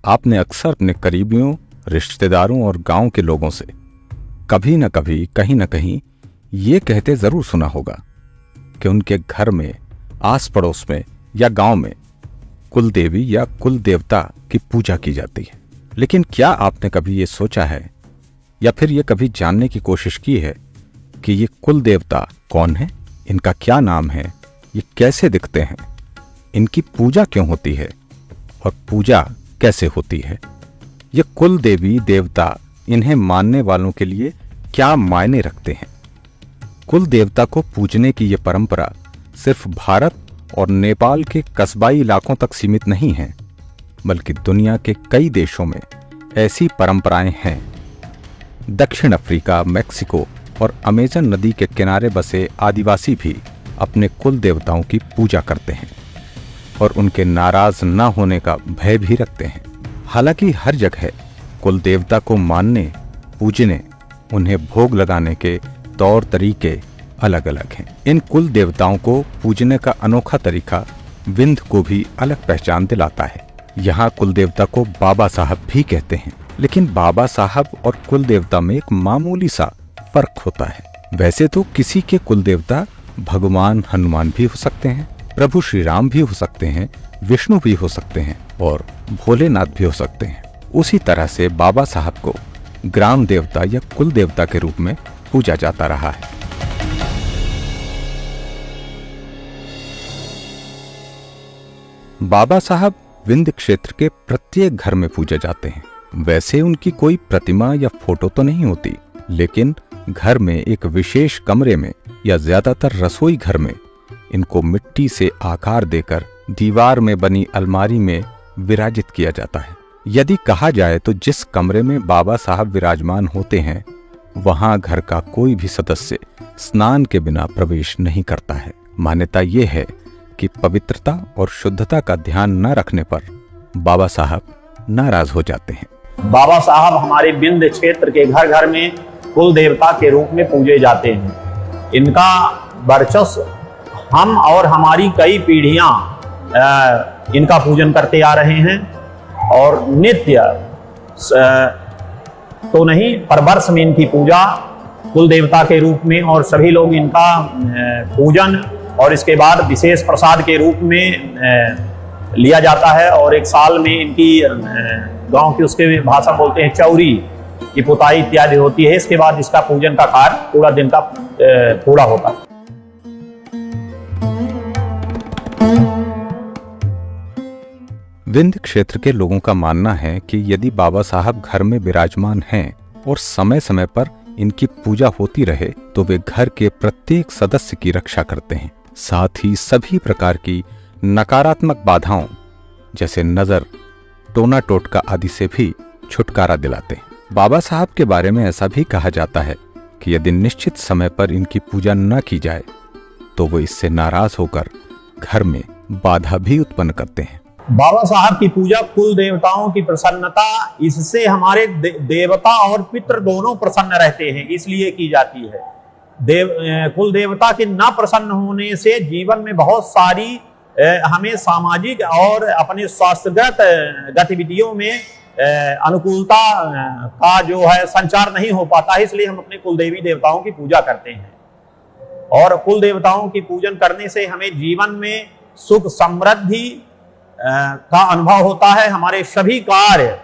आपने अक्सर अपने करीबियों, रिश्तेदारों और गांव के लोगों से कभी न कभी, कहीं न कहीं ये कहते जरूर सुना होगा कि उनके घर में, आस पड़ोस में या गांव में कुल देवी या कुल देवता की पूजा की जाती है। लेकिन क्या आपने कभी ये सोचा है या फिर ये कभी जानने की कोशिश की है कि ये कुल देवता कौन है, इनका क्या नाम है, ये कैसे दिखते हैं, इनकी पूजा क्यों होती है और पूजा कैसे होती है? ये कुल देवी देवता, इन्हें मानने वालों के लिए क्या मायने रखते हैं? कुल देवता को पूजने की ये परंपरा सिर्फ भारत और नेपाल के कस्बाई इलाकों तक सीमित नहीं है, बल्कि दुनिया के कई देशों में ऐसी परंपराएं हैं। दक्षिण अफ्रीका, मैक्सिको और अमेजन नदी के किनारे बसे आदिवासी भी अपने कुल देवताओं की पूजा करते हैं और उनके नाराज न होने का भय भी रखते हैं। हालांकि हर जगह कुल देवता को मानने, पूजने, उन्हें भोग लगाने के तौर तरीके अलग अलग हैं। इन कुल देवताओं को पूजने का अनोखा तरीका विंध्य को भी अलग पहचान दिलाता है। यहाँ कुल देवता को बाबा साहब भी कहते हैं, लेकिन बाबा साहब और कुल देवता में एक मामूली सा फर्क होता है। वैसे तो किसी के कुल देवता भगवान हनुमान भी हो सकते हैं, प्रभु श्री राम भी हो सकते हैं, विष्णु भी हो सकते हैं और भोलेनाथ भी हो सकते हैं। उसी तरह से बाबा साहब को ग्राम देवता या कुल देवता के रूप में पूजा जाता रहा है। बाबा साहब विंध्य क्षेत्र के प्रत्येक घर में पूजे जाते हैं। वैसे उनकी कोई प्रतिमा या फोटो तो नहीं होती, लेकिन घर में एक विशेष कमरे में या ज्यादातर रसोई घर में इनको मिट्टी से आकार देकर दीवार में बनी अलमारी में विराजित किया जाता है। यदि कहा जाए तो जिस कमरे में बाबा साहब विराजमान होते हैं, वहां घर का कोई भी सदस्य स्नान के बिना प्रवेश नहीं करता है। मान्यता ये है कि पवित्रता और शुद्धता का ध्यान न रखने पर बाबा साहब नाराज हो जाते हैं। बाबा साहब हमारे विंध्य क्षेत्र के घर घर में कुल देवता के रूप में पूजे जाते हैं। इनका वर्चस्व हम और हमारी कई पीढ़ियां इनका पूजन करते आ रहे हैं और नित्य तो नहीं, पर वर्ष में इनकी पूजा कुल देवता के रूप में और सभी लोग इनका पूजन और इसके बाद विशेष प्रसाद के रूप में लिया जाता है। और एक साल में इनकी गांव की उसके भाषा बोलते हैं चौरी की पुताई इत्यादि होती है। इसके बाद इसका पूजन का कार्य पूरा दिन का पूरा होता है। विंध्य क्षेत्र के लोगों का मानना है कि यदि बाबा साहब घर में विराजमान हैं और समय समय पर इनकी पूजा होती रहे तो वे घर के प्रत्येक सदस्य की रक्षा करते हैं, साथ ही सभी प्रकार की नकारात्मक बाधाओं जैसे नजर, टोना टोटका आदि से भी छुटकारा दिलाते हैं। बाबा साहब के बारे में ऐसा भी कहा जाता है कि यदि निश्चित समय पर इनकी पूजा न की जाए तो वो इससे नाराज होकर घर में बाधा भी उत्पन्न करते हैं। बाबा साहब की पूजा कुल देवताओं की प्रसन्नता, इससे हमारे देवता और पितृ दोनों प्रसन्न रहते हैं, इसलिए की जाती है। कुल देवता के न प्रसन्न होने से जीवन में बहुत सारी हमें सामाजिक और अपने स्वास्थ्यगत गतिविधियों में अनुकूलता का जो है संचार नहीं हो पाता है। इसलिए हम अपने कुल देवी देवताओं की पूजा करते हैं और कुल देवताओं की पूजन करने से हमें जीवन में सुख समृद्धि का अनुभव होता है। हमारे सभी कार्य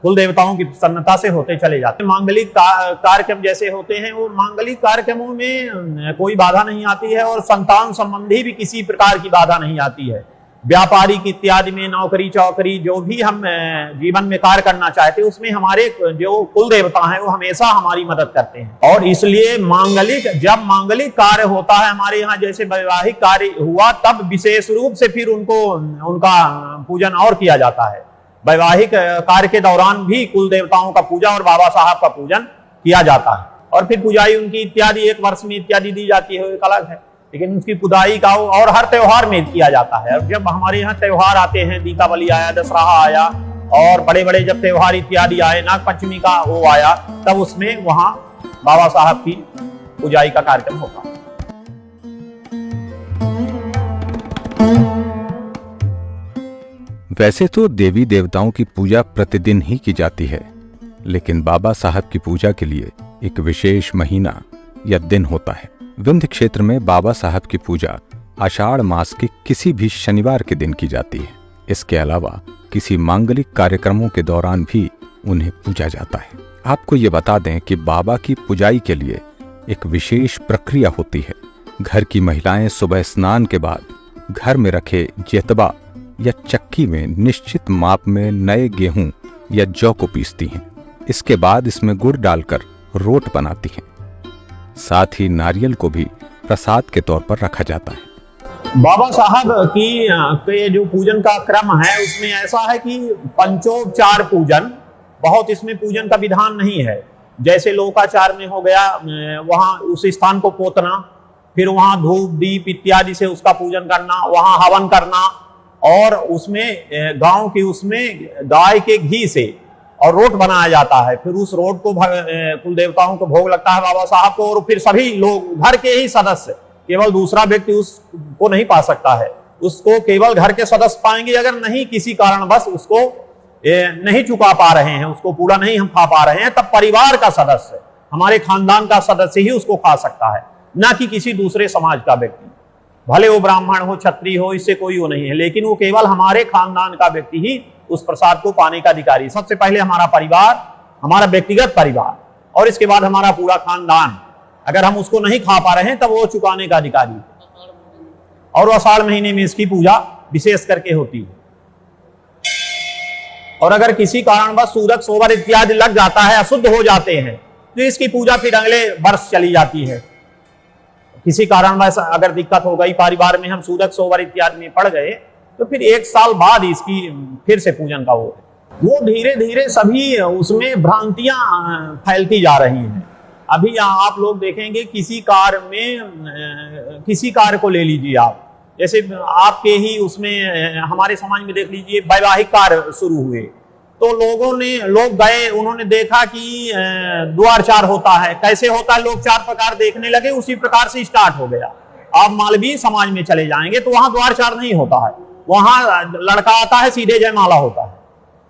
कुल देवताओं की प्रसन्नता से होते चले जाते हैं। मांगलिक कार्यक्रम जैसे होते हैं, वो मांगलिक कार्यक्रमों में कोई बाधा नहीं आती है और संतान संबंधी भी किसी प्रकार की बाधा नहीं आती है। व्यापारिक इत्यादि में, नौकरी चौकरी जो भी हम जीवन में कार्य करना चाहते हैं, उसमें हमारे जो कुल देवता हैं वो हमेशा हमारी मदद करते हैं। और इसलिए जब मांगलिक कार्य होता है हमारे यहाँ, जैसे वैवाहिक कार्य हुआ, तब विशेष रूप से फिर उनका पूजन और किया जाता है। वैवाहिक कार्य के दौरान भी कुल देवताओं का पूजा और बाबा साहब का पूजन किया जाता है और फिर पूजाई उनकी इत्यादि एक वर्ष में इत्यादि दी जाती है, एक अलग है, लेकिन उसकी पुदाई का और हर त्योहार में किया जाता है। और जब हमारे यहाँ त्योहार आते हैं, दीपावली आया, दशहरा आया और बड़े बड़े जब त्योहार इत्यादि आए, नागपंचमी का वो आया, तब उसमें वहां बाबा साहब की पुजाई का कार्यक्रम होगा। वैसे तो देवी देवताओं की पूजा प्रतिदिन ही की जाती है, लेकिन बाबा साहब की पूजा के लिए एक विशेष महीना या दिन होता है। विंध्य क्षेत्र में बाबा साहब की पूजा आषाढ़ मास के किसी भी शनिवार के दिन की जाती है। इसके अलावा किसी मांगलिक कार्यक्रमों के दौरान भी उन्हें पूजा जाता है। आपको ये बता दें कि बाबा की पुजाई के लिए एक विशेष प्रक्रिया होती है। घर की महिलाएं सुबह स्नान के बाद घर में रखे जेतबा या चक्की में निश्चित माप में नए गेहूं या जौ को पीसती हैं। इसके बाद इसमें गुड़ डालकर रोट बनाती हैं। साथ ही नारियल को भी प्रसाद के तौर पर रखा जाता है। बाबा साहब की के जो पूजन का क्रम है उसमें ऐसा है कि पंचोपचार पूजन, बहुत इसमें पूजन का विधान नहीं है। जैसे लोकाचार में हो गया, वहां उस स्थान को पोतना, फिर वहां धूप दीप इत्यादि से उसका पूजन करना, वहां हवन करना, और उसमें गांव की उसमें गाय के घी से और रोट बनाया जाता है। फिर उस रोट को कुल देवताओं को भोग लगता है बाबा साहब को, और फिर सभी लोग घर के ही सदस्य, केवल दूसरा व्यक्ति उसको नहीं पा सकता है, उसको केवल घर के सदस्य पाएंगे। अगर नहीं किसी कारणवश उसको नहीं चुका पा रहे हैं, उसको पूरा नहीं हम खा पा रहे हैं, तब परिवार का सदस्य, हमारे खानदान का सदस्य ही उसको खा सकता है, ना कि किसी दूसरे समाज का व्यक्ति। भले वो ब्राह्मण हो, क्षत्रिय हो, इससे कोई वो नहीं है, लेकिन वो केवल हमारे खानदान का व्यक्ति ही उस प्रसाद को पाने का अधिकारी। सबसे पहले हमारा परिवार, हमारा व्यक्तिगत परिवार, और इसके बाद हमारा पूरा खानदान। अगर हम उसको नहीं खा पा रहे हैं तब वो चुकाने का अधिकारी। और आषाढ़ महीने में इसकी पूजा विशेष करके होती है। और अगर किसी कारणवश सूरज सोवर इत्यादि लग जाता है, अशुद्ध हो जाते हैं, तो इसकी पूजा फिर अगले वर्ष चली जाती है। किसी कारणवश अगर दिक्कत हो गई परिवार में, हम सूरज सोवर इत्यादि में पड़ गए, तो फिर 1 साल बाद इसकी फिर से पूजन का वो धीरे धीरे सभी उसमें भ्रांतियां फैलती जा रही हैं। अभी आप लोग देखेंगे किसी कार्य को ले लीजिए आप, जैसे आपके ही उसमें हमारे समाज में देख लीजिए, वैवाहिक कार्य शुरू हुए, तो लोग गए, उन्होंने देखा कि द्वारचार होता है। कैसे होता है, लोग 4 प्रकार देखने लगे, उसी प्रकार से स्टार्ट हो गया। आप मालवीय समाज में चले जाएंगे तो वहां द्वारचार नहीं होता है, वहां लड़का आता है सीधे जयमाला होता है।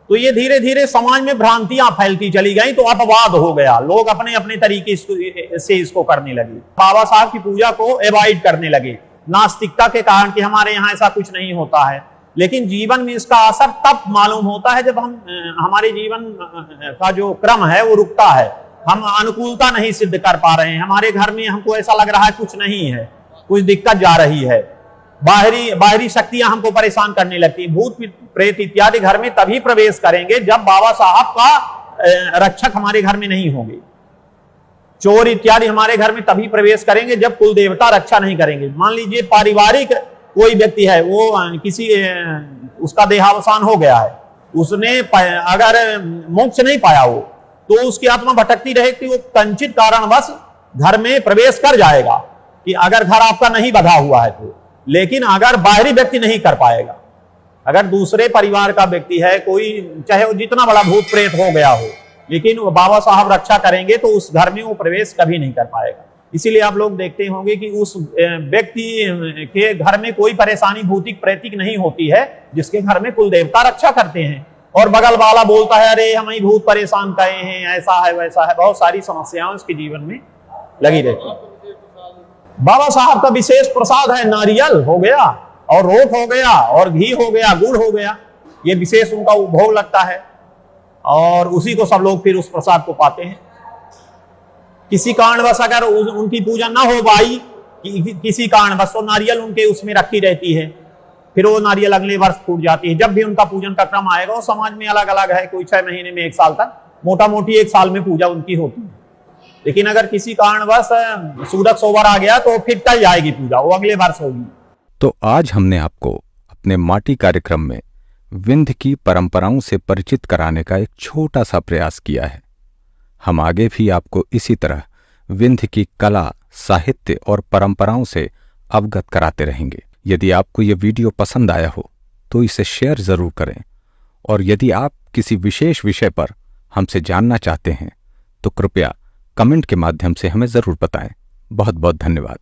तो ये धीरे धीरे समाज में भ्रांतियां फैलती चली गई, तो अपवाद हो गया, लोग अपने अपने तरीके से इसको करने लगे, बाबा साहब की पूजा को अवॉइड करने लगे, नास्तिकता के कारण कि हमारे यहाँ ऐसा कुछ नहीं होता है। लेकिन जीवन में इसका असर तब मालूम होता है जब हमारे जीवन का जो क्रम है वो रुकता है, हम अनुकूलता नहीं सिद्ध कर पा रहे हैं, हमारे घर में हमको ऐसा लग रहा है कुछ नहीं है, कुछ दिक्कत जा रही है, बाहरी शक्तियां हमको परेशान करने लगती, भूत प्रेत इत्यादि घर में तभी प्रवेश करेंगे जब बाबा साहब का रक्षक हमारे घर में नहीं होंगे। चोर इत्यादि हमारे घर में तभी प्रवेश करेंगे जब कुल देवता रक्षा नहीं करेंगे। मान लीजिए पारिवारिक कोई व्यक्ति है, वो किसी उसका देहावसान हो गया है, उसने अगर मोक्ष नहीं पाया हो तो उसकी आत्मा भटकती रहेगी, वो कंचित कारणवश घर में प्रवेश कर जाएगा, कि अगर घर आपका नहीं बंधा हुआ है तो। लेकिन अगर बाहरी व्यक्ति नहीं कर पाएगा, अगर दूसरे परिवार का व्यक्ति है कोई, चाहे वो जितना बड़ा भूत प्रेत हो गया हो, लेकिन वो बाबा साहब रक्षा करेंगे तो उस घर में वो प्रवेश कभी नहीं कर पाएगा। इसीलिए आप लोग देखते होंगे कि उस व्यक्ति के घर में कोई परेशानी भौतिक प्रेतिक नहीं होती है जिसके घर में कुल देवता रक्षा करते हैं, और बगल वाला बोलता है अरे हमें भूत परेशान करे हैं, ऐसा है वैसा है, बहुत सारी समस्याएं उसके जीवन में लगी रहती है। बाबा साहब का विशेष प्रसाद है, नारियल हो गया और रोट हो गया और घी हो गया, गुड़ हो गया, ये विशेष उनका भोग लगता है, और उसी को सब लोग फिर उस प्रसाद को पाते हैं। किसी कारणवश अगर उनकी पूजा ना हो पाई, किसी कारणवश, तो नारियल उनके उसमें रखी रहती है, फिर वो नारियल अगले वर्ष फूट जाती है। जब भी उनका पूजन का क्रम आएगा, वो समाज में अलग अलग है, कोई 6 महीने में 1 साल तक, मोटा मोटी 1 साल में पूजा उनकी होती है। लेकिन अगर किसी कारणवश सूरज सोवर आ गया तो फिर टल जाएगी पूजा, वो अगले वर्ष होगी। तो आज हमने आपको अपने माटी कार्यक्रम में विंध्य की परंपराओं से परिचित कराने का एक छोटा सा प्रयास किया है। हम आगे भी आपको इसी तरह विंध्य की कला, साहित्य और परंपराओं से अवगत कराते रहेंगे। यदि आपको ये वीडियो पसंद आया हो तो इसे शेयर जरूर करें, और यदि आप किसी विशेष विषय पर हमसे जानना चाहते हैं तो कृपया कमेंट के माध्यम से हमें जरूर बताएं। बहुत बहुत धन्यवाद।